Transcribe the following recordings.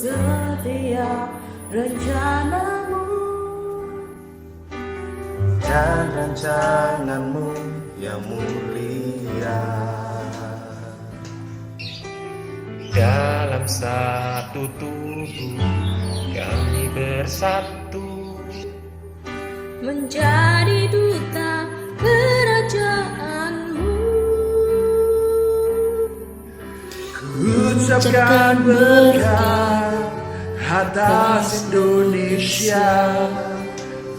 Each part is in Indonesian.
setiap rencanamu dan rancanganmu yang mulia. Dalam satu tubuh kami bersatu, menjadi duta kerajaanmu. Ucapkan berkat atas Indonesia,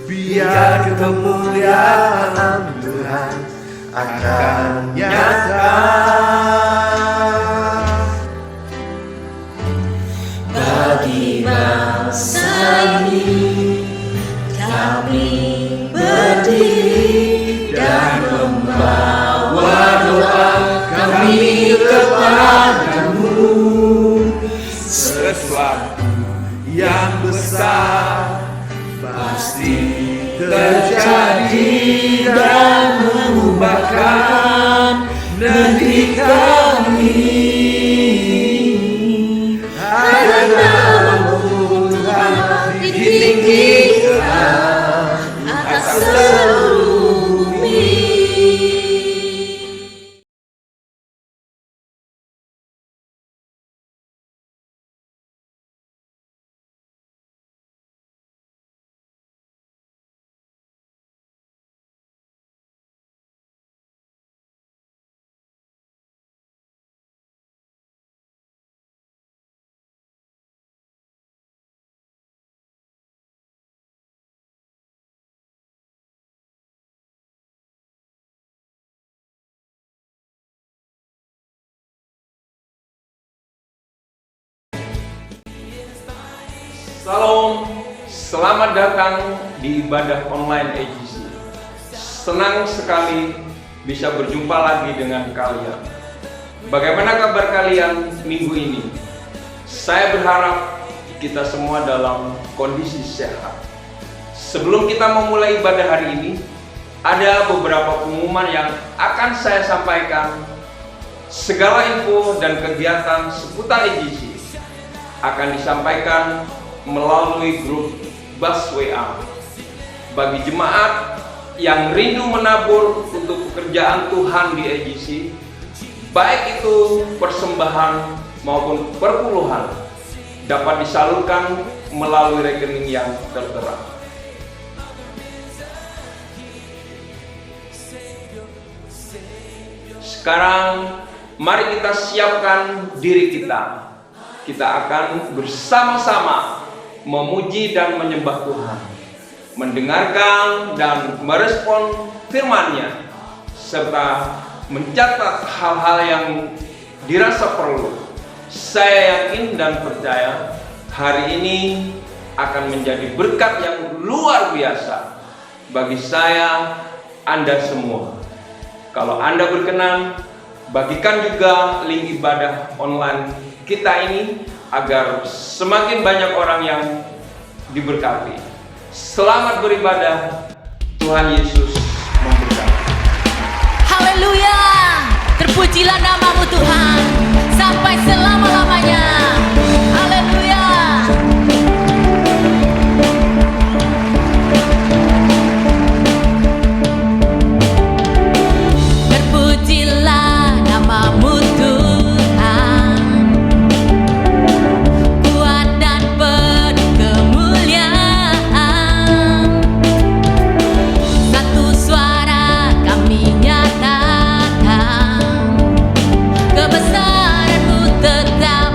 biar kemuliaan Tuhan akan nyata. Bagi bangsa ini kami berdiri dan membawa doa kami kepadamu. Sesuatu yang besar pasti terjadi dan mengubahkan negeri kami. Ada namamu Tuhan ditinggikan atas seluruh bumi. Salam, selamat datang di ibadah online AGC. Senang sekali bisa berjumpa lagi dengan kalian. Bagaimana kabar kalian minggu ini? Saya berharap kita semua dalam kondisi sehat. Sebelum kita memulai ibadah hari ini, ada beberapa pengumuman yang akan saya sampaikan. Segala info dan kegiatan seputar AGC akan disampaikan melalui grup Bas WA. Bagi jemaat yang rindu menabur untuk pekerjaan Tuhan di AGC, baik itu persembahan maupun perpuluhan, dapat disalurkan melalui rekening yang tertera. Sekarang mari kita siapkan diri kita. Kita akan bersama-sama memuji dan menyembah Tuhan, mendengarkan dan merespon firman-Nya, serta mencatat hal-hal yang dirasa perlu. Saya yakin dan percaya hari ini akan menjadi berkat yang luar biasa bagi saya, Anda semua. Kalau Anda berkenan, bagikan juga link ibadah online kita ini agar semakin banyak orang yang diberkati. Selamat beribadah. Tuhan Yesus memberkati. Haleluya, terpujilah namamu Tuhan sampai selama-lamanya. Haleluya. Terpujilah namamu Tuhan, kuat dan penuh kemuliaan. Satu suara kami nyatakan, kebesaran-Mu tetap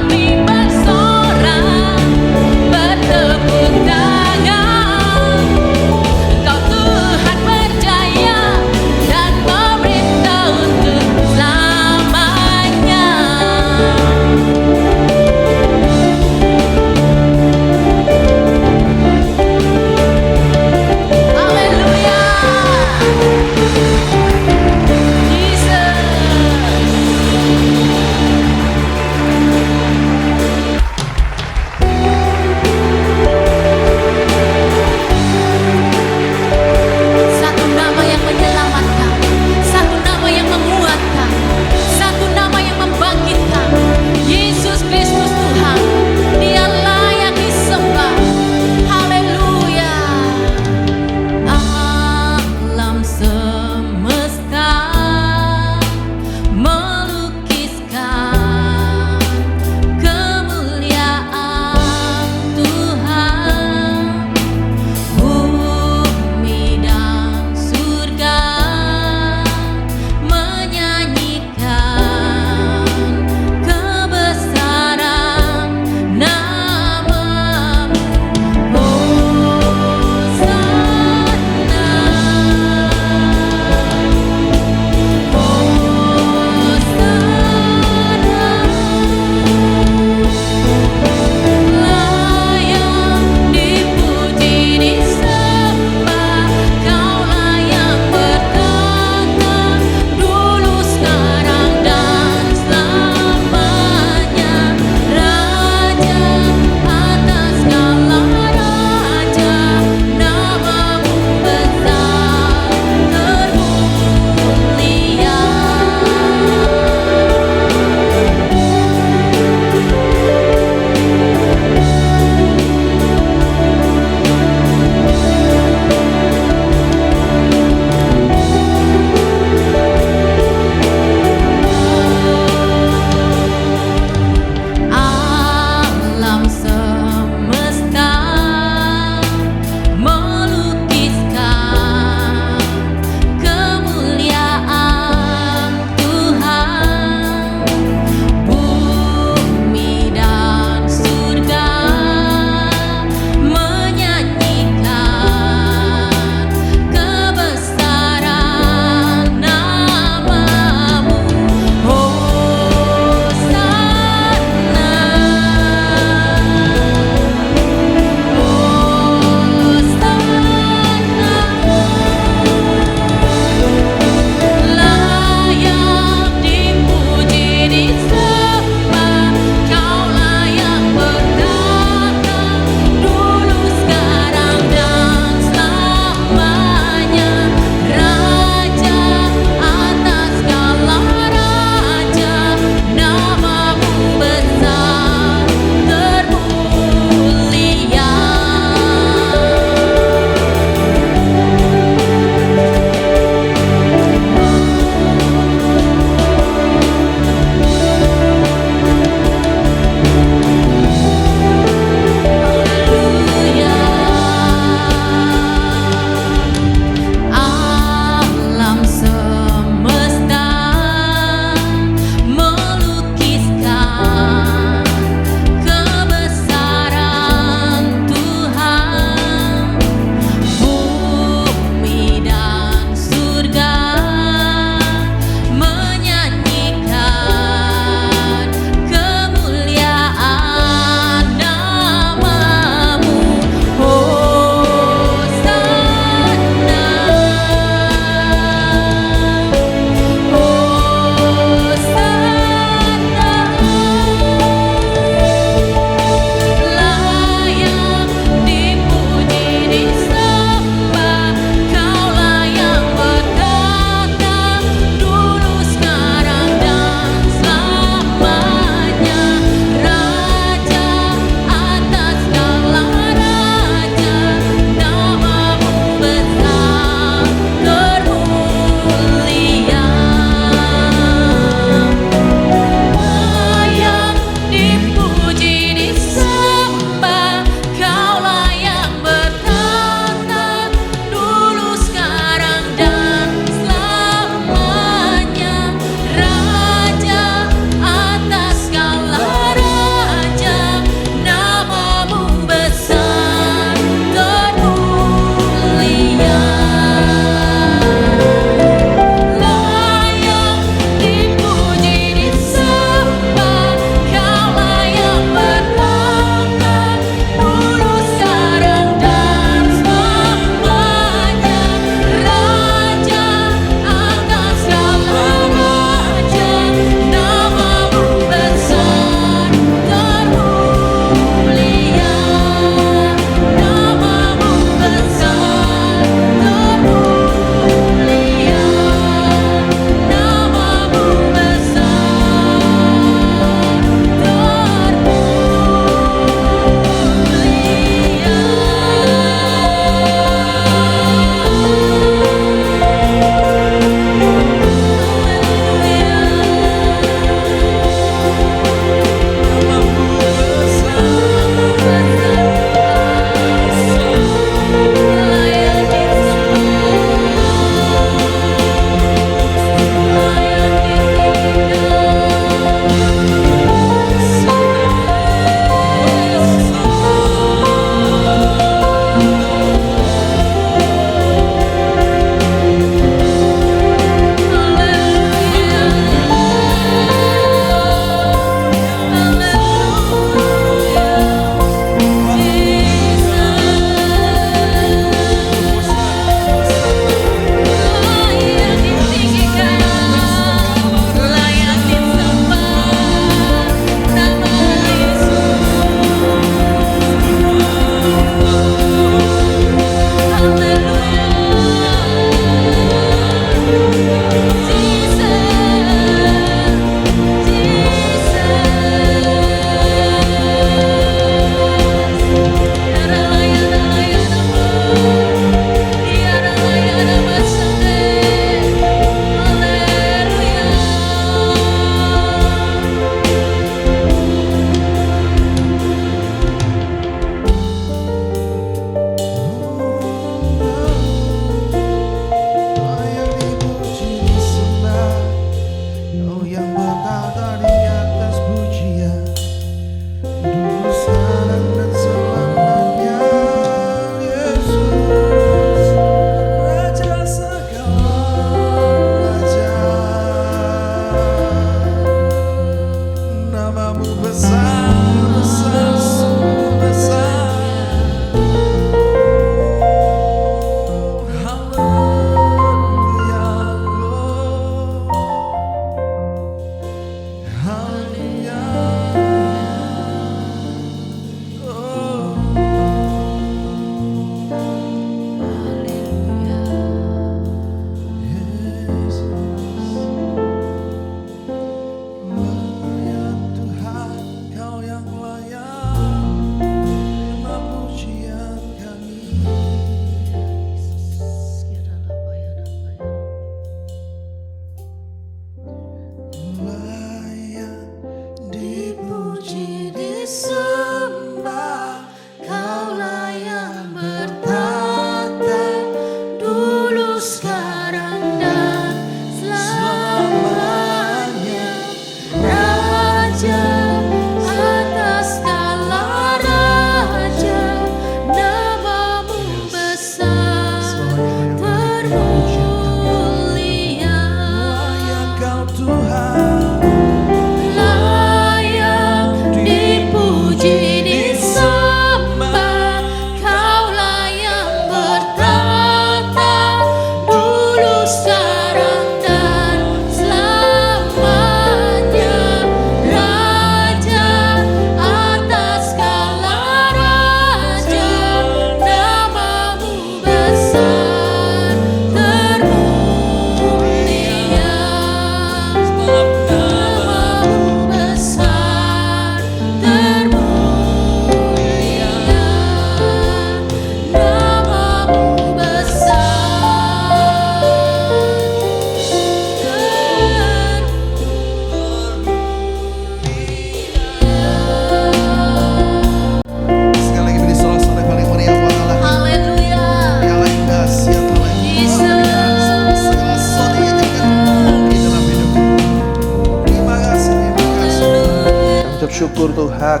bersyukur Tuhan,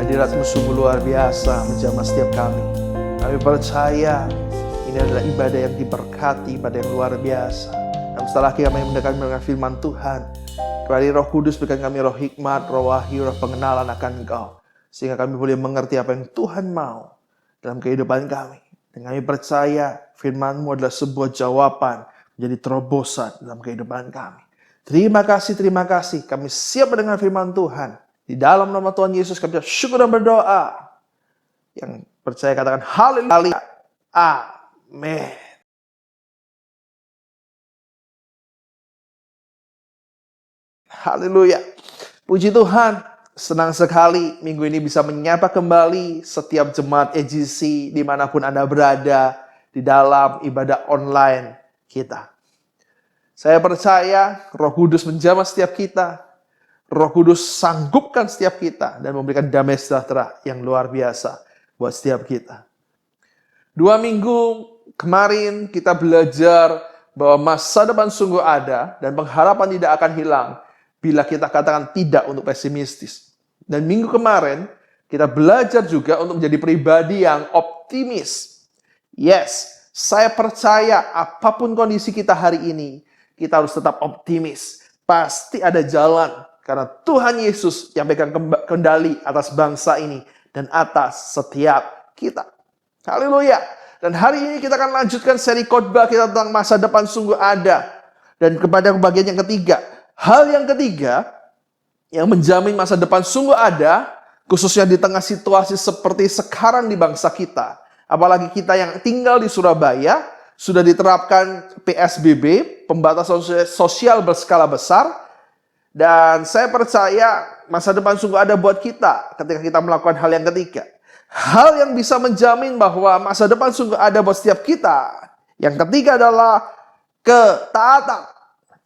hadirat-Mu sungguh luar biasa menjamah setiap kami. Kami percaya ini adalah ibadah yang diberkati, ibadah yang luar biasa. Dan setelah kami mendengar firman Tuhan, kembali Roh Kudus berikan kami roh hikmat, roh wahyu, roh pengenalan akan Engkau. Sehingga kami boleh mengerti apa yang Tuhan mau dalam kehidupan kami. Dan kami percaya firman-Mu adalah sebuah jawaban, menjadi terobosan dalam kehidupan kami. Terima kasih. Kami siap mendengar firman Tuhan. Di dalam nama Tuhan Yesus kami syukur dan berdoa. Yang percaya katakan haleluya. Amin. Haleluya. Puji Tuhan. Senang sekali minggu ini bisa menyapa kembali setiap jemaat EGC dimanapun Anda berada di dalam ibadah online kita. Saya percaya Roh Kudus menjamah setiap kita. Roh Kudus sanggupkan setiap kita dan memberikan damai sejahtera yang luar biasa buat setiap kita. 2 minggu kemarin kita belajar bahwa masa depan sungguh ada dan pengharapan tidak akan hilang bila kita katakan tidak untuk pesimistis. Dan minggu kemarin kita belajar juga untuk menjadi pribadi yang optimis. Yes, saya percaya apapun kondisi kita hari ini, kita harus tetap optimis. Pasti ada jalan. Karena Tuhan Yesus yang pegang kendali atas bangsa ini. Dan atas setiap kita. Haleluya. Dan hari ini kita akan lanjutkan seri khotbah kita tentang masa depan sungguh ada. Dan kepada bagian yang ketiga. Hal yang ketiga yang menjamin masa depan sungguh ada. Khususnya di tengah situasi seperti sekarang di bangsa kita. Apalagi kita yang tinggal di Surabaya. Sudah diterapkan PSBB, pembatasan sosial berskala besar. Dan saya percaya masa depan sungguh ada buat kita ketika kita melakukan hal yang ketiga. Hal yang bisa menjamin bahwa masa depan sungguh ada buat setiap kita. Yang ketiga adalah ketaatan.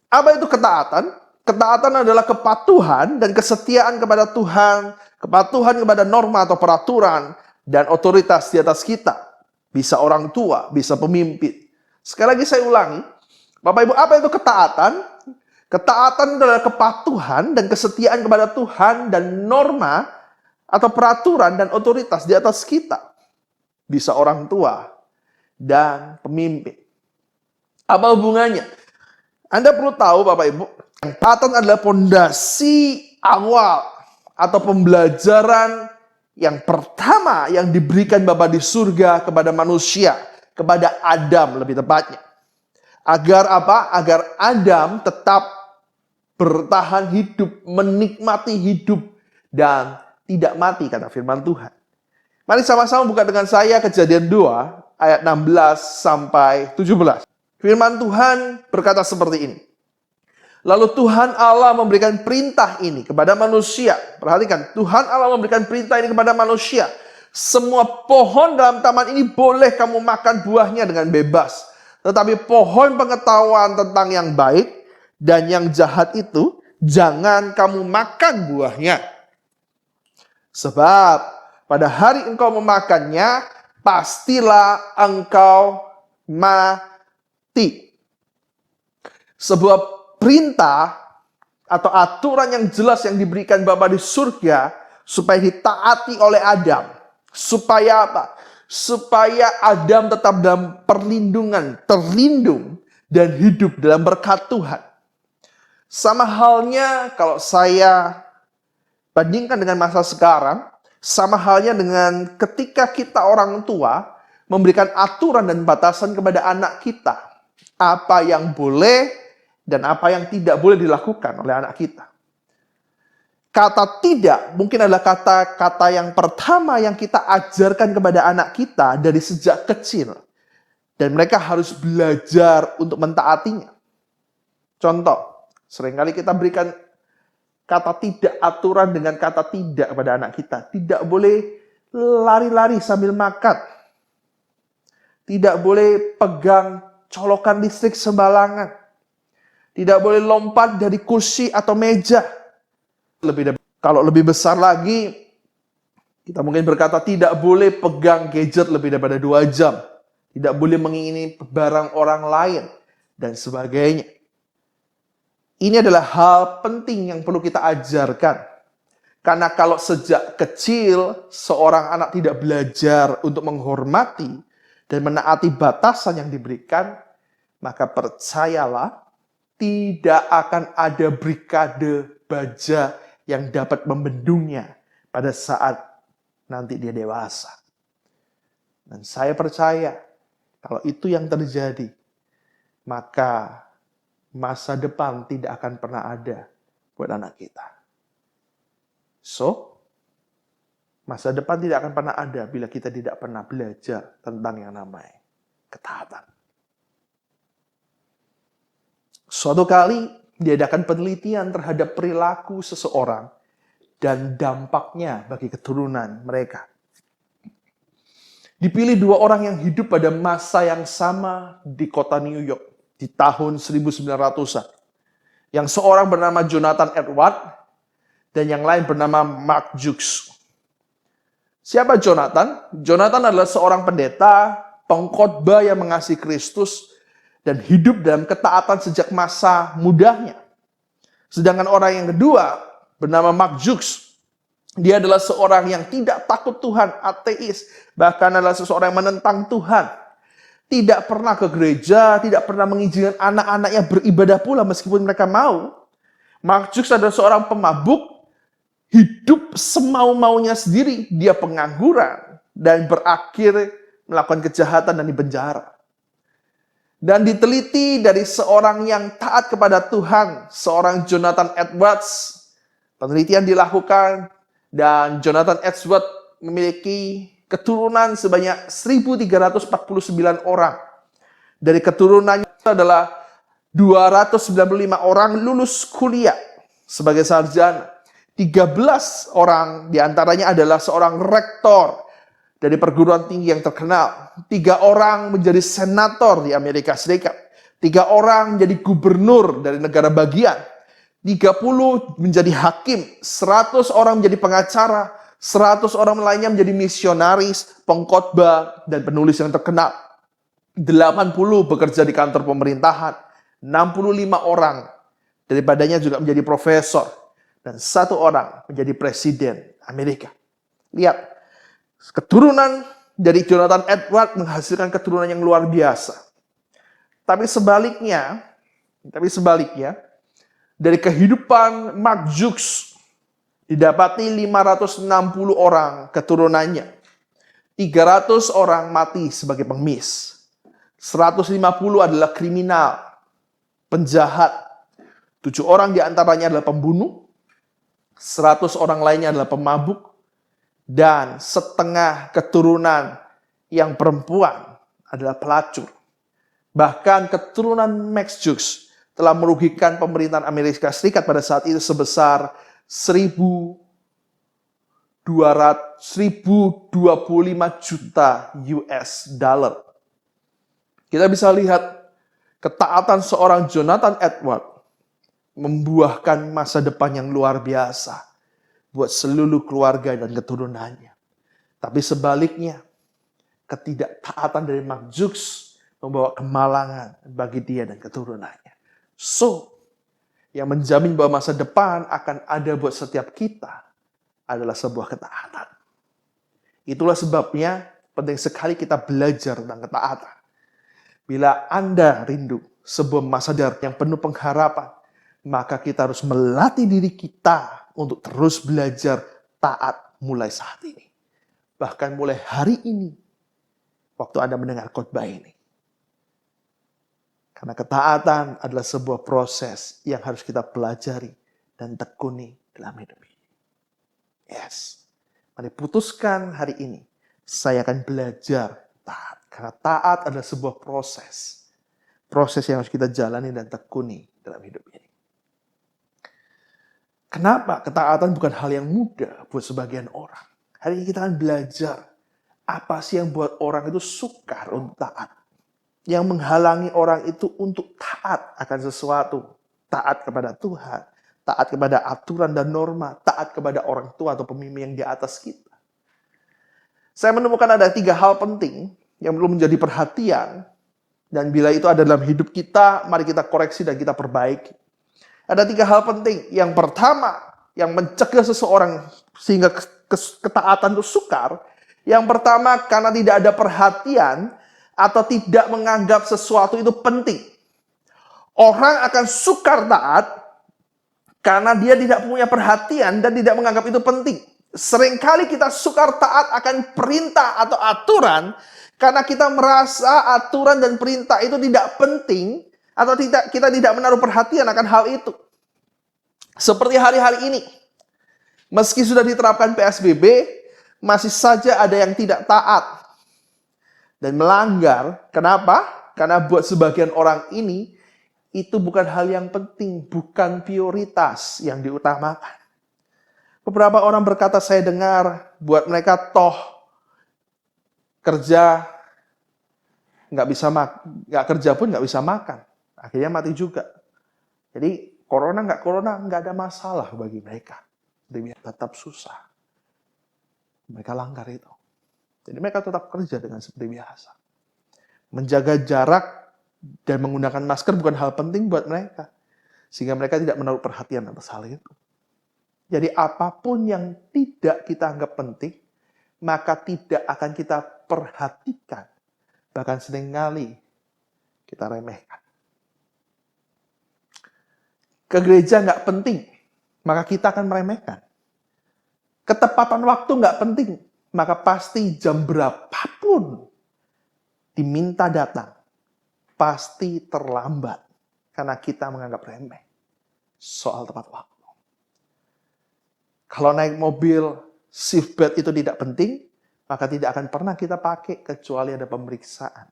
Apa itu ketaatan? Ketaatan adalah kepatuhan dan kesetiaan kepada Tuhan, kepatuhan kepada norma atau peraturan, dan otoritas di atas kita. Bisa orang tua, bisa pemimpin. Sekali lagi saya ulangi, Bapak Ibu, apa itu ketaatan? Ketaatan adalah kepatuhan dan kesetiaan kepada Tuhan dan norma atau peraturan dan otoritas di atas kita. Bisa orang tua dan pemimpin. Apa hubungannya? Anda perlu tahu Bapak Ibu, ketaatan adalah pondasi awal atau pembelajaran yang pertama yang diberikan Bapa di surga kepada manusia. Kepada Adam lebih tepatnya. Agar apa? Agar Adam tetap bertahan hidup, menikmati hidup, dan tidak mati, kata firman Tuhan. Mari sama-sama buka dengan saya Kejadian 2, ayat 16 sampai 17. Firman Tuhan berkata seperti ini. Lalu Tuhan Allah memberikan perintah ini kepada manusia. Perhatikan, Tuhan Allah memberikan perintah ini kepada manusia. Semua pohon dalam taman ini boleh kamu makan buahnya dengan bebas. Tetapi pohon pengetahuan tentang yang baik dan yang jahat itu, jangan kamu makan buahnya. Sebab pada hari engkau memakannya, pastilah engkau mati. Sebuah perintah atau aturan yang jelas yang diberikan Bapa di surga supaya ditaati oleh Adam. Supaya apa? Supaya Adam tetap dalam perlindungan, terlindung, dan hidup dalam berkat Tuhan. Sama halnya kalau saya bandingkan dengan masa sekarang, sama halnya dengan ketika kita orang tua memberikan aturan dan batasan kepada anak kita. Apa yang boleh dan apa yang tidak boleh dilakukan oleh anak kita. Kata tidak mungkin adalah kata-kata yang pertama yang kita ajarkan kepada anak kita dari sejak kecil. Dan mereka harus belajar untuk mentaatinya. Contoh, seringkali kita berikan kata tidak, aturan dengan kata tidak kepada anak kita. Tidak boleh lari-lari sambil makan. Tidak boleh pegang colokan listrik sembarangan. Tidak boleh lompat dari kursi atau meja. Kalau lebih besar lagi, kita mungkin berkata tidak boleh pegang gadget lebih daripada 2 jam. Tidak boleh mengingini barang orang lain, dan sebagainya. Ini adalah hal penting yang perlu kita ajarkan. Karena kalau sejak kecil seorang anak tidak belajar untuk menghormati dan menaati batasan yang diberikan, maka percayalah tidak akan ada brigade baja yang dapat membendungnya pada saat nanti dia dewasa. Dan saya percaya kalau itu yang terjadi, maka masa depan tidak akan pernah ada buat anak kita. So, masa depan tidak akan pernah ada bila kita tidak pernah belajar tentang yang namanya ketaatan. Suatu kali diadakan penelitian terhadap perilaku seseorang dan dampaknya bagi keturunan mereka. Dipilih 2 orang yang hidup pada masa yang sama di kota New York di tahun 1900-an. Yang seorang bernama Jonathan Edwards dan yang lain bernama Mark Jukes. Siapa Jonathan? Jonathan adalah seorang pendeta, pengkhotbah yang mengasihi Kristus dan hidup dalam ketaatan sejak masa mudanya. Sedangkan orang yang kedua bernama Mark Jukes. Dia adalah seorang yang tidak takut Tuhan, ateis, bahkan adalah seseorang yang menentang Tuhan. Tidak pernah ke gereja, tidak pernah mengizinkan anak-anaknya beribadah pula meskipun mereka mau. Mark Jukes adalah seorang pemabuk, hidup semau-maunya sendiri, dia pengangguran, dan berakhir melakukan kejahatan dan dipenjara. Dan diteliti dari seorang yang taat kepada Tuhan, seorang Jonathan Edwards. Penelitian dilakukan, dan Jonathan Edwards memiliki keturunan sebanyak 1.349 orang. Dari keturunannya adalah 295 orang lulus kuliah sebagai sarjana. 13 orang diantaranya adalah seorang rektor dari perguruan tinggi yang terkenal. 3 orang menjadi senator di Amerika Serikat. 3 orang menjadi gubernur dari negara bagian. 30 menjadi hakim. 100 orang menjadi pengacara. 100 orang lainnya menjadi misionaris, pengkhotbah, dan penulis yang terkenal. 80 bekerja di kantor pemerintahan. 65 orang daripadanya juga menjadi profesor. Dan 1 orang menjadi presiden Amerika. Lihat, keturunan dari Jonathan Edwards menghasilkan keturunan yang luar biasa. Tapi sebaliknya, dari kehidupan Mark Jukes didapati 560 orang keturunannya. 300 orang mati sebagai pengemis. 150 adalah kriminal, penjahat. 7 orang diantaranya adalah pembunuh. 100 orang lainnya adalah pemabuk. Dan setengah keturunan yang perempuan adalah pelacur. Bahkan keturunan Max Jukes telah merugikan pemerintahan Amerika Serikat pada saat itu sebesar 1.025 juta US dollar. Kita bisa lihat ketaatan seorang Jonathan Edwards membuahkan masa depan yang luar biasa buat seluruh keluarga dan keturunannya. Tapi sebaliknya, ketidaktaatan dari Mark Jukes membawa kemalangan bagi dia dan keturunannya. So, yang menjamin bahwa masa depan akan ada buat setiap kita adalah sebuah ketaatan. Itulah sebabnya penting sekali kita belajar tentang ketaatan. Bila Anda rindu sebuah masa depan yang penuh pengharapan, maka kita harus melatih diri kita untuk terus belajar taat mulai saat ini. Bahkan mulai hari ini, waktu Anda mendengar khotbah ini. Karena ketaatan adalah sebuah proses yang harus kita pelajari dan tekuni dalam hidup ini. Yes. Mari putuskan hari ini, saya akan belajar taat. Karena taat adalah sebuah proses. Proses yang harus kita jalani dan tekuni dalam hidup ini. Kenapa ketaatan bukan hal yang mudah buat sebagian orang? Hari ini kita akan belajar apa sih yang buat orang itu sukar untuk taat. Yang menghalangi orang itu untuk taat akan sesuatu. Taat kepada Tuhan, taat kepada aturan dan norma, taat kepada orang tua atau pemimpin yang di atas kita. Saya menemukan ada 3 hal penting yang perlu menjadi perhatian. Dan bila itu ada dalam hidup kita, mari kita koreksi dan kita perbaiki. Ada 3 hal penting. Yang pertama, yang mencegah seseorang sehingga ketaatan itu sukar. Yang pertama, karena tidak ada perhatian atau tidak menganggap sesuatu itu penting. Orang akan sukar taat karena dia tidak punya perhatian dan tidak menganggap itu penting. Seringkali kita sukar taat akan perintah atau aturan karena kita merasa aturan dan perintah itu tidak penting atau kita tidak menaruh perhatian akan hal itu. Seperti hari-hari ini, meski sudah diterapkan PSBB, masih saja ada yang tidak taat dan melanggar. Kenapa? Karena buat sebagian orang ini, itu bukan hal yang penting, bukan prioritas yang diutamakan. Beberapa orang berkata, saya dengar, buat mereka toh kerja nggak kerja pun nggak bisa makan, akhirnya mati juga. Jadi corona nggak ada masalah bagi mereka, tapi tetap susah. Mereka langgar itu. Jadi mereka tetap kerja dengan seperti biasa. Menjaga jarak dan menggunakan masker bukan hal penting buat mereka. Sehingga mereka tidak menaruh perhatian atas hal itu. Jadi apapun yang tidak kita anggap penting, maka tidak akan kita perhatikan. Bahkan seringkali kita remehkan. Ke gereja nggak penting, maka kita akan meremehkan. Ketepatan waktu nggak penting, maka pasti jam berapapun diminta datang, pasti terlambat. Karena kita menganggap remeh soal tepat waktu. Kalau naik mobil, seatbelt itu tidak penting, maka tidak akan pernah kita pakai kecuali ada pemeriksaan.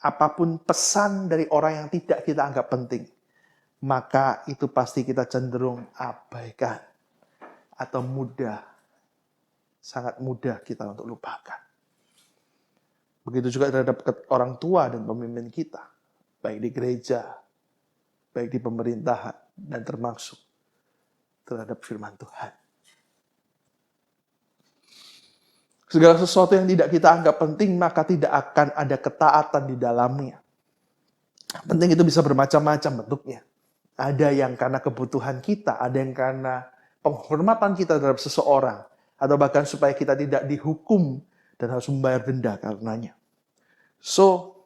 Apapun pesan dari orang yang tidak kita anggap penting, maka itu pasti kita cenderung abaikan. Atau sangat mudah kita untuk lupakan. Begitu juga terhadap orang tua dan pemimpin kita, baik di gereja, baik di pemerintahan, dan termasuk terhadap firman Tuhan. Segala sesuatu yang tidak kita anggap penting, maka tidak akan ada ketaatan di dalamnya. Penting itu bisa bermacam-macam bentuknya. Ada yang karena kebutuhan kita, ada yang karena penghormatan kita terhadap seseorang, atau bahkan supaya kita tidak dihukum dan harus membayar denda karenanya. So,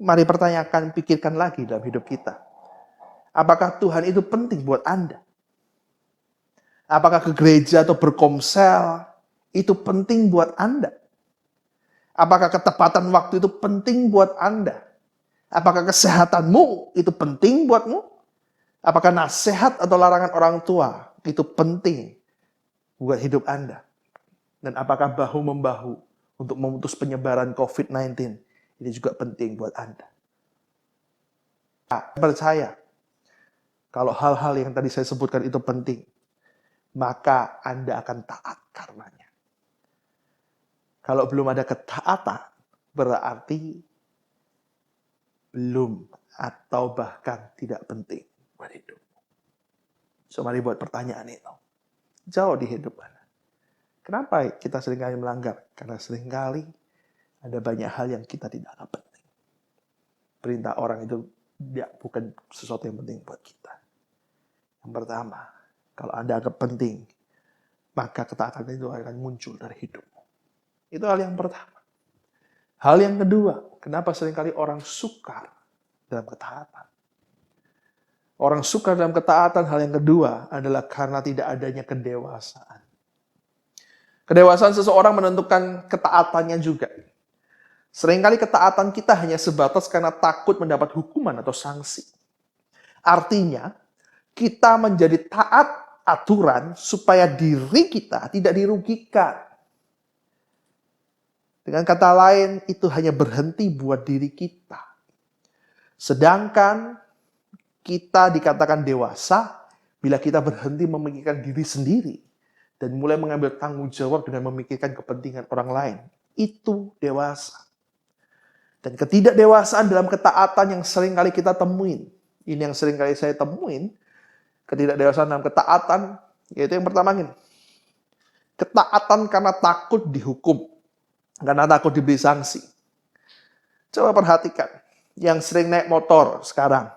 mari pertanyakan, pikirkan lagi dalam hidup kita. Apakah Tuhan itu penting buat Anda? Apakah ke gereja atau berkomsel itu penting buat Anda? Apakah ketepatan waktu itu penting buat Anda? Apakah kesehatanmu itu penting buatmu? Apakah nasihat atau larangan orang tua itu penting buat hidup Anda? Dan apakah bahu-membahu untuk memutus penyebaran COVID-19 ini juga penting buat Anda? Saya percaya kalau hal-hal yang tadi saya sebutkan itu penting, maka Anda akan taat karenanya. Kalau belum ada ketaatan, berarti belum atau bahkan tidak penting buat hidup. So, mari buat pertanyaan itu. Jauh di hidup Anda. Kenapa kita seringkali melanggar? Karena seringkali ada banyak hal yang kita tidak anggap penting. Perintah orang itu bukan sesuatu yang penting buat kita. Yang pertama, kalau Anda anggap penting, maka ketaatan itu akan muncul dari hidupmu. Itu hal yang pertama. Hal yang kedua, kenapa seringkali orang sukar dalam ketaatan? Orang sukar dalam ketaatan, hal yang kedua adalah karena tidak adanya kedewasaan. Kedewasaan seseorang menentukan ketaatannya juga. Seringkali ketaatan kita hanya sebatas karena takut mendapat hukuman atau sanksi. Artinya, kita menjadi taat aturan supaya diri kita tidak dirugikan. Dengan kata lain, itu hanya berhenti buat diri kita. Sedangkan kita dikatakan dewasa bila kita berhenti memikirkan diri sendiri dan mulai mengambil tanggung jawab dengan memikirkan kepentingan orang lain. Itu dewasa. Dan ketidakdewasaan dalam ketaatan yang sering kali kita temuin. Ini yang sering kali saya temuin. Ketidakdewasaan dalam ketaatan, yaitu yang pertama ini. Ketaatan karena takut dihukum. Karena takut diberi sanksi. Coba perhatikan. Yang sering naik motor sekarang.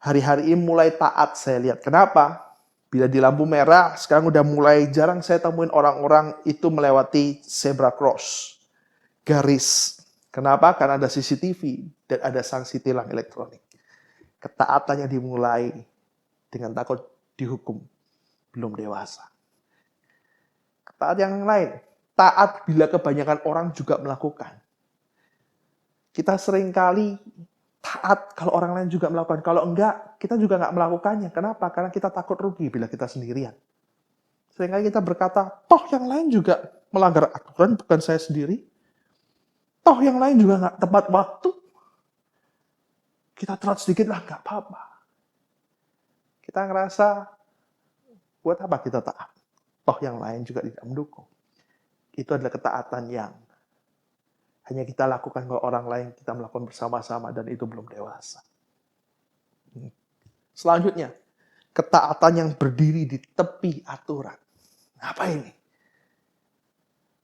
hari-hari ini mulai taat saya lihat. Kenapa? Bila di lampu merah, sekarang udah mulai jarang saya temuin orang-orang itu melewati zebra cross. Garis. Kenapa? Karena ada CCTV dan ada sanksi tilang elektronik. Ketaatannya dimulai dengan takut dihukum. Belum dewasa. Taat yang lain. Taat bila kebanyakan orang juga melakukan. Kita seringkali taat kalau orang lain juga melakukan. Kalau enggak, kita juga enggak melakukannya. Kenapa? Karena kita takut rugi bila kita sendirian. Seringkali kita berkata, toh yang lain juga melanggar aturan, bukan saya sendiri. Toh yang lain juga enggak tepat waktu. Kita telat sedikit lah, enggak apa-apa. Kita ngerasa, buat apa kita taat? Toh yang lain juga tidak mendukung. Itu adalah ketaatan yang hanya kita lakukan kalau orang lain kita melakukan bersama-sama dan itu belum dewasa. Selanjutnya, ketaatan yang berdiri di tepi aturan. Apa ini?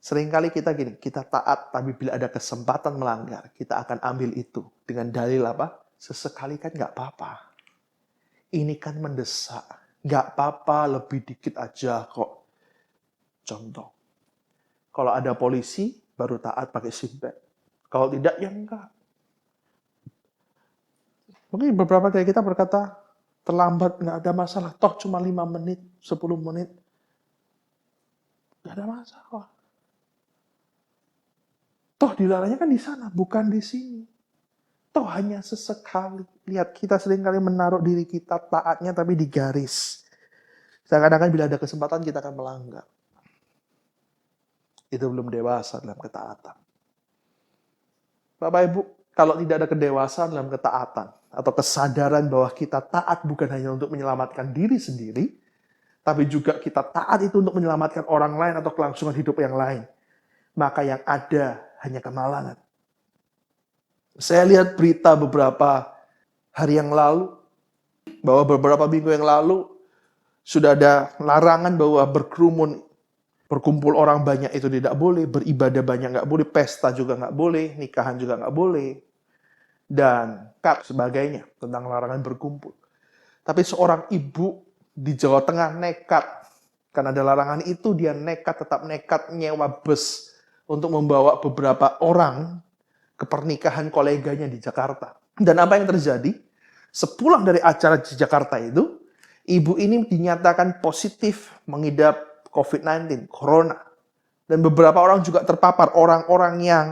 Seringkali kita gini, kita taat tapi bila ada kesempatan melanggar, kita akan ambil itu dengan dalil apa? Sesekali kan nggak apa-apa. Ini kan mendesak. Nggak apa-apa, lebih dikit aja kok. Contoh, kalau ada polisi, baru taat pakai seatbelt. Kalau tidak, ya enggak. Mungkin beberapa dari kita berkata, terlambat, enggak ada masalah. Toh cuma 5 menit, 10 menit. Enggak ada masalah. Toh dilarangnya kan di sana, bukan di sini. Toh hanya sesekali. Lihat, kita seringkali menaruh diri kita taatnya tapi di garis. Kadang-kadang bila ada kesempatan, kita akan melanggar. Itu belum dewasa dalam ketaatan. Bapak Ibu, kalau tidak ada kedewasaan dalam ketaatan, atau kesadaran bahwa kita taat bukan hanya untuk menyelamatkan diri sendiri, tapi juga kita taat itu untuk menyelamatkan orang lain atau kelangsungan hidup yang lain, maka yang ada hanya kemalangan. Saya lihat berita beberapa hari yang lalu, bahwa beberapa minggu yang lalu, sudah ada larangan bahwa berkumpul orang banyak itu tidak boleh, beribadah banyak nggak boleh, pesta juga nggak boleh, nikahan juga nggak boleh, dan sebagainya tentang larangan berkumpul. Tapi seorang ibu di Jawa Tengah nekat, karena ada larangan itu dia tetap nekat nyewa bus untuk membawa beberapa orang ke pernikahan koleganya di Jakarta. Dan apa yang terjadi? Sepulang dari acara di Jakarta itu, ibu ini dinyatakan positif mengidap COVID-19, corona. Dan beberapa orang juga terpapar, orang-orang yang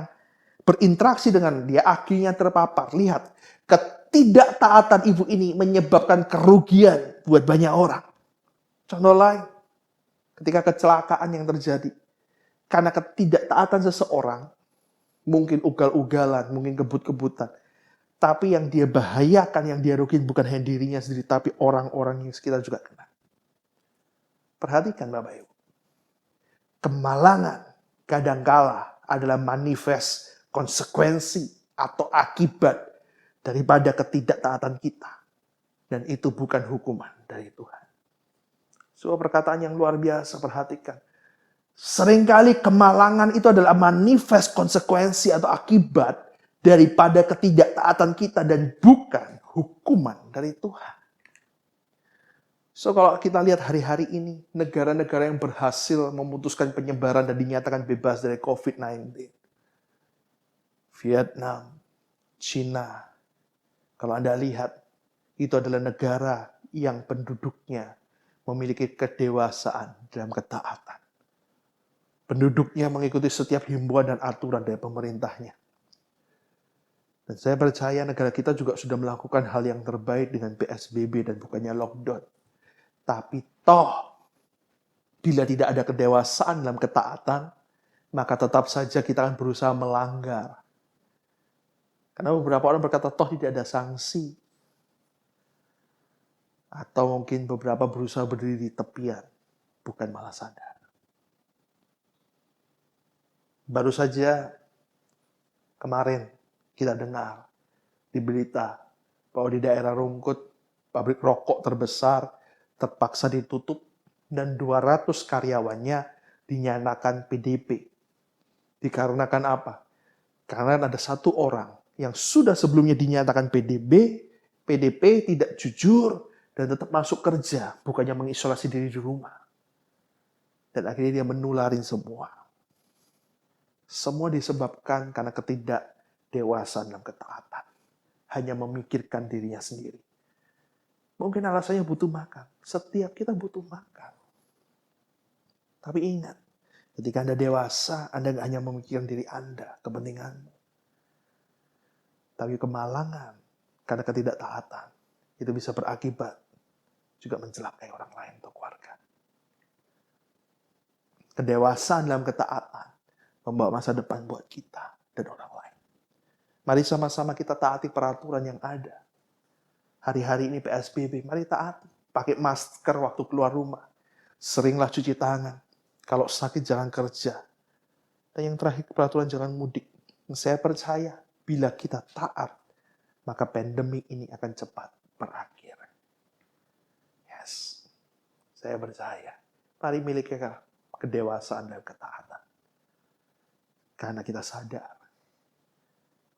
berinteraksi dengan dia akhirnya terpapar. Lihat, ketidaktaatan ibu ini menyebabkan kerugian buat banyak orang. Contoh lain, ketika kecelakaan yang terjadi. Karena ketidaktaatan seseorang, mungkin ugal-ugalan, mungkin kebut-kebutan. Tapi yang dia bahayakan, yang dia rugiin bukan hanya dirinya sendiri, tapi orang-orang yang sekitar juga kena. Perhatikan Bapak Ibu. Kemalangan kadangkala adalah manifest konsekuensi atau akibat daripada ketidaktaatan kita. Dan itu bukan hukuman dari Tuhan. Sebuah perkataan yang luar biasa, perhatikan. Seringkali kemalangan itu adalah manifest konsekuensi atau akibat daripada ketidaktaatan kita dan bukan hukuman dari Tuhan. So kalau kita lihat hari-hari ini, negara-negara yang berhasil memutuskan penyebaran dan dinyatakan bebas dari COVID-19. Vietnam, Cina. Kalau Anda lihat, itu adalah negara yang penduduknya memiliki kedewasaan dalam ketaatan. Penduduknya mengikuti setiap himbauan dan aturan dari pemerintahnya. Dan saya percaya negara kita juga sudah melakukan hal yang terbaik dengan PSBB dan bukannya lockdown. Tapi toh, bila tidak ada kedewasaan dalam ketaatan, maka tetap saja kita akan berusaha melanggar. Karena beberapa orang berkata, toh tidak ada sanksi. Atau mungkin beberapa berusaha berdiri di tepian, bukan malah sadar. Baru saja kemarin kita dengar di berita bahwa di daerah Rungkut, pabrik rokok terbesar terpaksa ditutup dan 200 karyawannya dinyatakan PDP. Dikarenakan apa? Karena ada satu orang yang sudah sebelumnya dinyatakan PDP, PDP, tidak jujur, dan tetap masuk kerja, bukannya mengisolasi diri di rumah. Dan akhirnya dia menularin semua. Semua disebabkan karena ketidakdewasaan dalam ketaatan. Hanya memikirkan dirinya sendiri. Mungkin alasannya butuh makan. Setiap kita butuh makan. Tapi ingat, ketika Anda dewasa, Anda gak hanya memikirkan diri Anda, kepentinganmu. Tapi kemalangan, karena ketidaktaatan, itu bisa berakibat juga mencelakai orang lain atau keluarga. Kedewasaan dalam ketaatan membawa masa depan buat kita dan orang lain. Mari sama-sama kita taati peraturan yang ada. Hari-hari ini PSBB, mari taati. Pakai masker waktu keluar rumah. Seringlah cuci tangan. Kalau sakit jangan kerja. Dan yang terakhir, peraturan jangan mudik. Saya percaya bila kita taat, maka pandemi ini akan cepat berakhir. Yes, saya percaya. Mari miliki kedewasaan dan ketaatan. Karena kita sadar,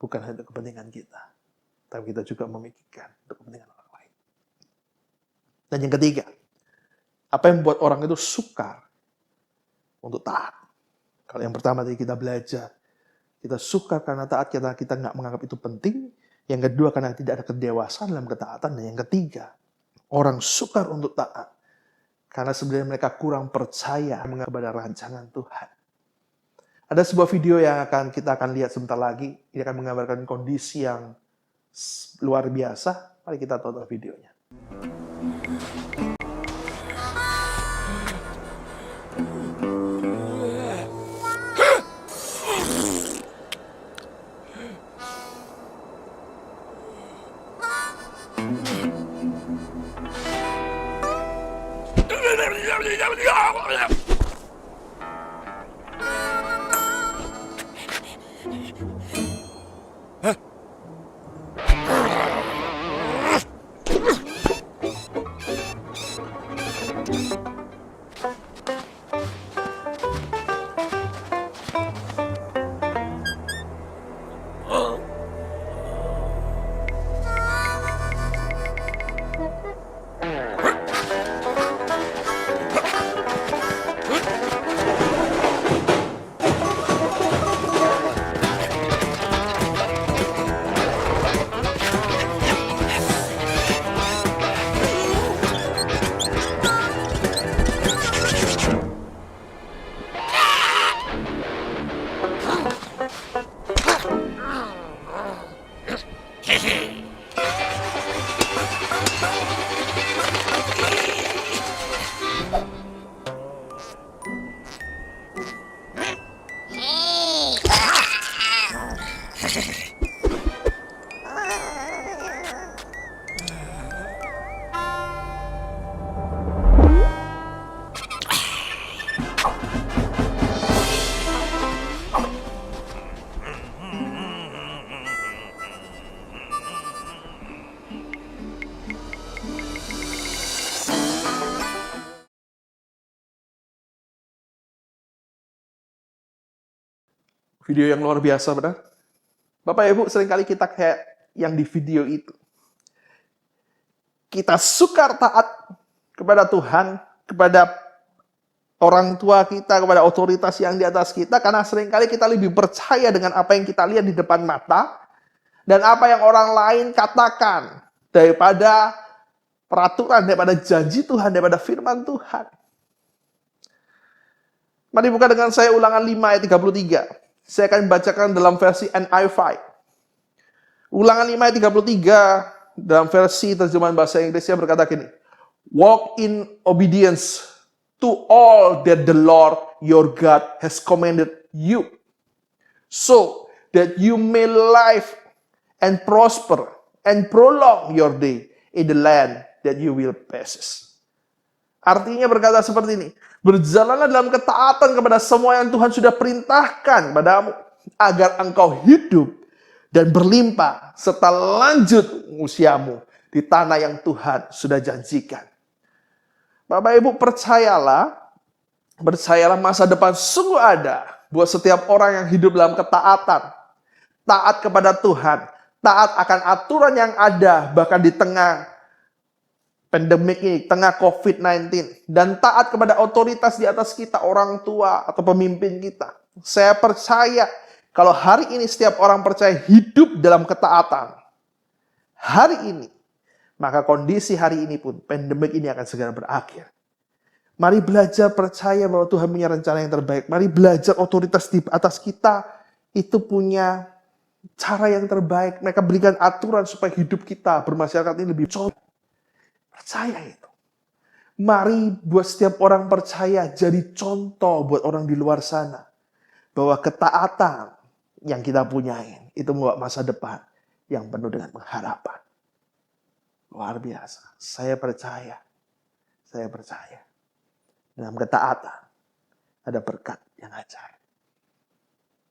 bukan hanya kepentingan kita, tapi kita juga memikirkan untuk kepentingan orang lain. Dan yang ketiga, apa yang membuat orang itu sukar untuk taat? Kalau yang pertama tadi kita belajar, kita suka karena taat, karena kita nggak menganggap itu penting. Yang kedua, karena tidak ada kedewasaan dalam ketaatan. Dan yang ketiga, orang sukar untuk taat karena sebenarnya mereka kurang percaya kepada rancangan Tuhan. Ada sebuah video yang kita akan lihat sebentar lagi. Ini akan menggambarkan kondisi yang luar biasa. Mari kita tonton videonya. Video yang luar biasa, benar? Bapak Ibu, seringkali kita kayak yang di video itu. Kita sukar taat kepada Tuhan, kepada orang tua kita, kepada otoritas yang di atas kita, karena seringkali kita lebih percaya dengan apa yang kita lihat di depan mata, dan apa yang orang lain katakan, daripada peraturan, daripada janji Tuhan, daripada firman Tuhan. Mari buka dengan saya Ulangan 5 ayat 33. Saya akan bacakan dalam versi NIV. Ulangan 5 ayat 33 dalam versi terjemahan bahasa Inggrisnya berkata gini. Walk in obedience to all that the Lord your God has commanded you, so that you may live and prosper and prolong your day in the land that you will possess. Artinya berkata seperti ini. Berjalanlah dalam ketaatan kepada semua yang Tuhan sudah perintahkan padamu, agar engkau hidup dan berlimpah serta lanjut usiamu di tanah yang Tuhan sudah janjikan. Bapak Ibu, percayalah masa depan sungguh ada buat setiap orang yang hidup dalam ketaatan, taat kepada Tuhan, taat akan aturan yang ada, bahkan di tengah pandemik ini, tengah COVID-19. Dan taat kepada otoritas di atas kita, orang tua atau pemimpin kita. Saya percaya kalau hari ini setiap orang percaya hidup dalam ketaatan, hari ini, maka kondisi hari ini pun, pandemik ini akan segera berakhir. Mari belajar percaya bahwa Tuhan punya rencana yang terbaik. Mari belajar otoritas di atas kita itu punya cara yang terbaik. Mereka berikan aturan supaya hidup kita bermasyarakat ini lebih contoh. Percaya itu. Mari buat setiap orang percaya jadi contoh buat orang di luar sana. Bahwa ketaatan yang kita punyain itu membawa masa depan yang penuh dengan pengharapan. Luar biasa. Saya percaya. Saya percaya. Dalam ketaatan ada berkat yang ajaib.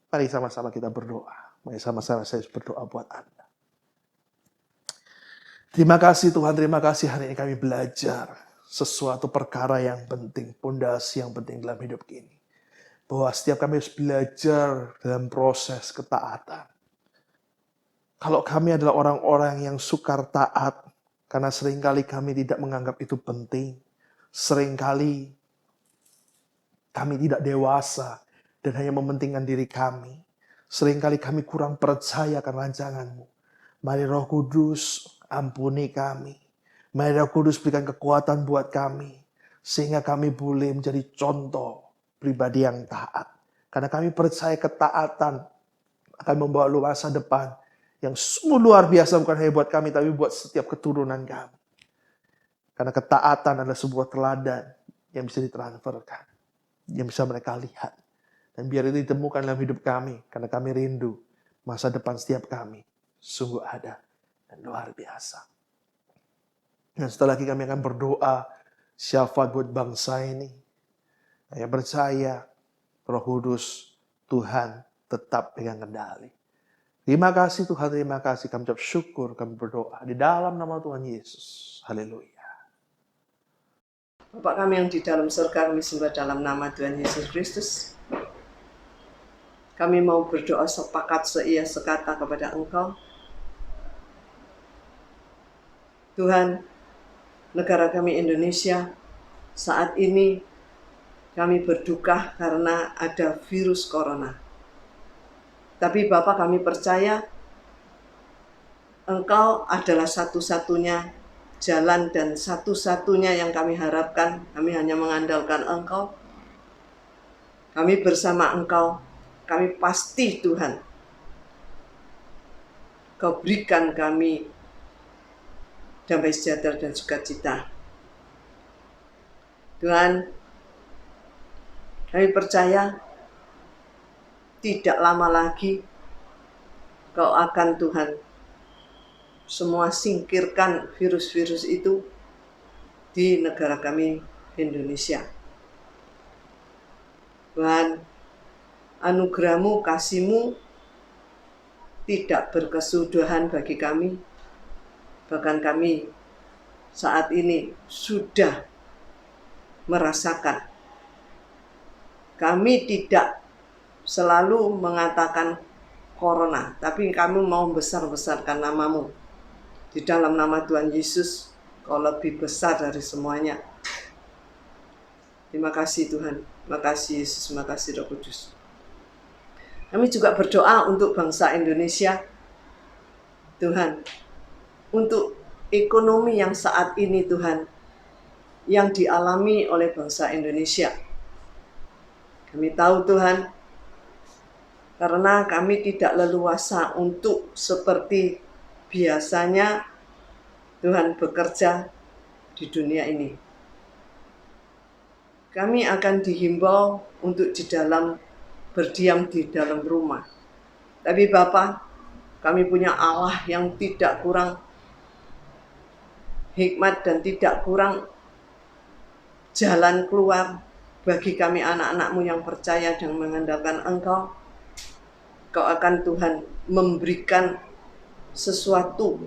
Mari sama-sama kita berdoa. Mari sama-sama saya berdoa buat Anda. Terima kasih Tuhan, terima kasih hari ini kami belajar sesuatu perkara yang penting, pondasi yang penting dalam hidup ini. Bahwa setiap kami harus belajar dalam proses ketaatan. Kalau kami adalah orang-orang yang sukar taat, karena seringkali kami tidak menganggap itu penting, seringkali kami tidak dewasa dan hanya mementingkan diri kami. Seringkali kami kurang percaya akan rancangan-Mu. Mari Roh Kudus ampuni kami. Mari Roh Kudus berikan kekuatan buat kami. Sehingga kami boleh menjadi contoh pribadi yang taat. Karena kami percaya ketaatan akan membawa masa depan yang sungguh luar biasa, bukan hanya buat kami, tapi buat setiap keturunan kami. Karena ketaatan adalah sebuah teladan yang bisa ditransferkan, yang bisa mereka lihat. Dan biar itu ditemukan dalam hidup kami, karena kami rindu masa depan setiap kami sungguh ada dan luar biasa. Dan setelah lagi kami akan berdoa syafaat buat bangsa ini. Saya percaya Roh Kudus Tuhan tetap pegang kendali. Terima kasih Tuhan, terima kasih. Kami ucap syukur, kami berdoa di dalam nama Tuhan Yesus. Haleluya. Bapak kami yang di dalam surga, kami sembah dalam nama Tuhan Yesus Kristus. Kami mau berdoa sepakat seia sekata kepada Engkau. Tuhan, negara kami Indonesia, saat ini kami berduka karena ada virus corona. Tapi Bapak, kami percaya Engkau adalah satu-satunya jalan dan satu-satunya yang kami harapkan. Kami hanya mengandalkan Engkau. Kami bersama Engkau. Kami pasti Tuhan, Kau berikan kami damai sejahtera dan sukacita. Tuhan, kami percaya tidak lama lagi Kau akan Tuhan semua singkirkan virus-virus itu di negara kami Indonesia. Tuhan, anugerah-Mu, kasih-Mu tidak berkesudahan bagi kami. Bahkan kami saat ini sudah merasakan. Kami tidak selalu mengatakan corona, tapi kami mau besar-besarkan nama-Mu. Di dalam nama Tuhan Yesus, Kau lebih besar dari semuanya. Terima kasih Tuhan, terima kasih Yesus, terima kasih Roh Kudus. Kami juga berdoa untuk bangsa Indonesia, Tuhan, untuk ekonomi yang saat ini Tuhan, yang dialami oleh bangsa Indonesia. Kami tahu Tuhan, karena kami tidak leluasa untuk seperti biasanya Tuhan bekerja di dunia ini. Kami akan dihimbau untuk berdiam di dalam rumah. Tapi Bapa, kami punya Allah yang tidak kurang hikmat dan tidak kurang jalan keluar bagi kami anak-anak-Mu yang percaya dan mengandalkan Engkau. Kau akan Tuhan memberikan sesuatu,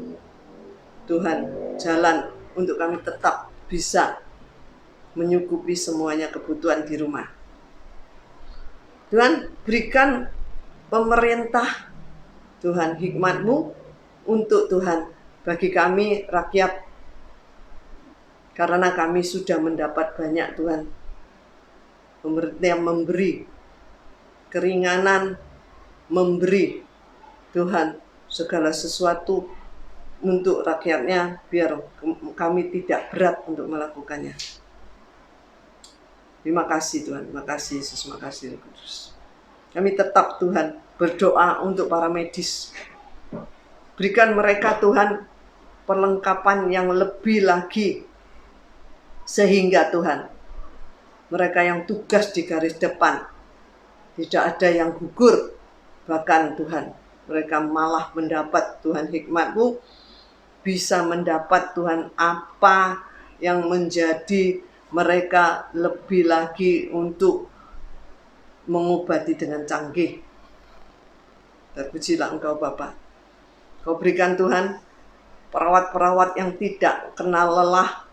Tuhan, jalan untuk kami tetap bisa menyukupi semuanya kebutuhan di rumah. Tuhan, berikan pemerintah, Tuhan, hikmat-Mu untuk Tuhan bagi kami rakyat, karena kami sudah mendapat banyak Tuhan. Pemerintah memberi keringanan, memberi Tuhan segala sesuatu untuk rakyatnya, biar kami tidak berat untuk melakukannya. Terima kasih Tuhan, terima kasih Yesus, terima kasih Roh Kudus. Kami tetap Tuhan berdoa untuk para medis. Berikan mereka Tuhan perlengkapan yang lebih lagi, sehingga Tuhan mereka yang tugas di garis depan tidak ada yang gugur, bahkan Tuhan mereka malah mendapat Tuhan hikmat-Mu, bisa mendapat Tuhan apa yang menjadi mereka lebih lagi untuk mengobati dengan canggih. Terpujilah Engkau Bapa. Kau berikan Tuhan perawat-perawat yang tidak kenal lelah,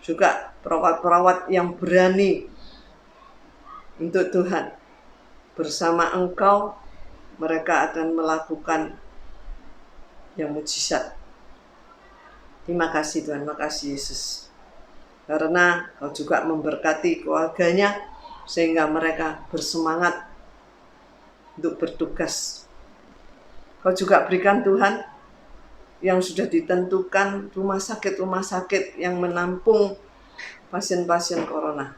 juga perawat-perawat yang berani untuk Tuhan. Bersama Engkau mereka akan melakukan yang mujizat. Terima kasih Tuhan, terima kasih Yesus. Karena Kau juga memberkati keluarganya, sehingga mereka bersemangat untuk bertugas. Kau juga berikan Tuhan yang sudah ditentukan rumah sakit yang menampung pasien-pasien corona.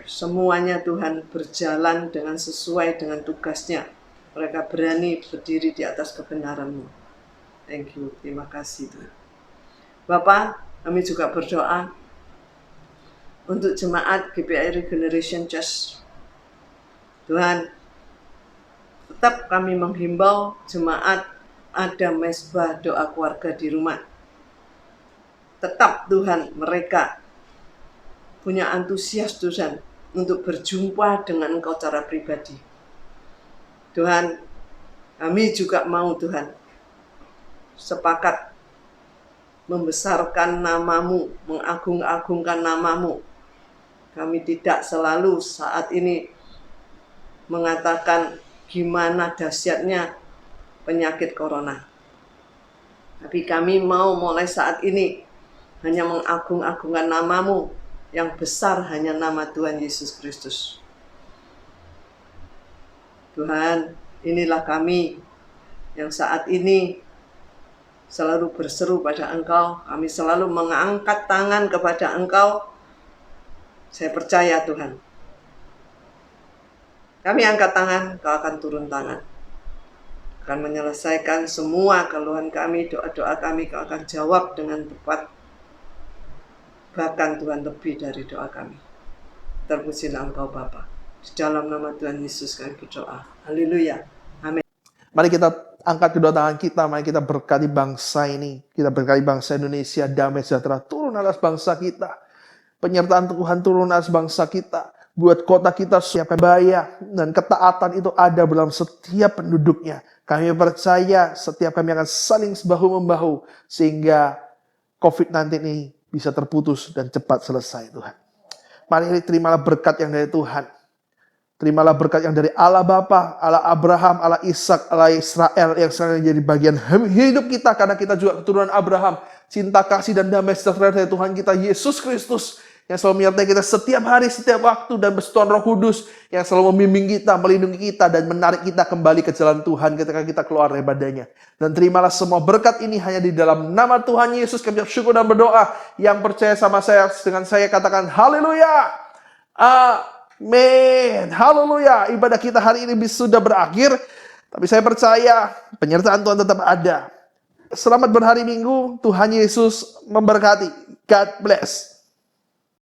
Semuanya Tuhan berjalan dengan sesuai dengan tugasnya. Mereka berani berdiri di atas kebenaran-Mu. Thank you, terima kasih Tuhan. Bapak, kami juga berdoa untuk jemaat GPI Regeneration Church. Tuhan, tetap kami menghimbau jemaat ada mesbah doa keluarga di rumah. Tetap Tuhan mereka punya antusias Tuhan untuk berjumpa dengan Engkau secara pribadi. Tuhan, kami juga mau Tuhan sepakat membesarkan nama-Mu, mengagung-agungkan nama-Mu. Kami tidak selalu saat ini mengatakan gimana dahsyatnya penyakit corona. Tapi kami mau mulai saat ini hanya mengagung-agungkan nama-Mu, yang besar hanya nama Tuhan Yesus Kristus. Tuhan, inilah kami yang saat ini selalu berseru pada Engkau. Kami selalu mengangkat tangan kepada Engkau. Saya percaya Tuhan, kami angkat tangan, Kau akan turun tangan, akan menyelesaikan semua keluhan kami, doa-doa kami Kau akan jawab dengan tepat. Bahkan Tuhan lebih dari doa kami. Terpujilah Engkau Bapa. Di dalam nama Tuhan Yesus kami berdoa. Haleluya. Amin. Mari kita angkat kedua tangan kita, mari kita berkati bangsa ini. Kita berkati bangsa Indonesia, damai sejahtera turun atas bangsa kita. Penyertaan Tuhan turun atas bangsa kita. Buat kota kita siapa bayar, dan ketaatan itu ada dalam setiap penduduknya. Kami percaya setiap kami akan saling bahu-membahu, sehingga COVID-19 ini bisa terputus dan cepat selesai Tuhan. Mari terimalah berkat yang dari Tuhan. Terimalah berkat yang dari Allah Bapa, Allah Abraham, Allah Ishak, Allah Israel yang sekarang jadi bagian hidup kita, karena kita juga keturunan Abraham. Cinta, kasih, dan damai sejahtera dari Tuhan kita Yesus Kristus yang selalu menyertai kita setiap hari, setiap waktu, dan bersetuan Roh Kudus yang selalu membimbing kita, melindungi kita, dan menarik kita kembali ke jalan Tuhan ketika kita keluar daripadanya. Dan terimalah semua berkat ini hanya di dalam nama Tuhan Yesus. Kami bersyukur dan berdoa. Yang percaya sama saya, dengan saya katakan haleluya. Amin. Haleluya. Ibadah kita hari ini sudah berakhir, tapi saya percaya penyertaan Tuhan tetap ada. Selamat berhari Minggu. Tuhan Yesus memberkati. God bless.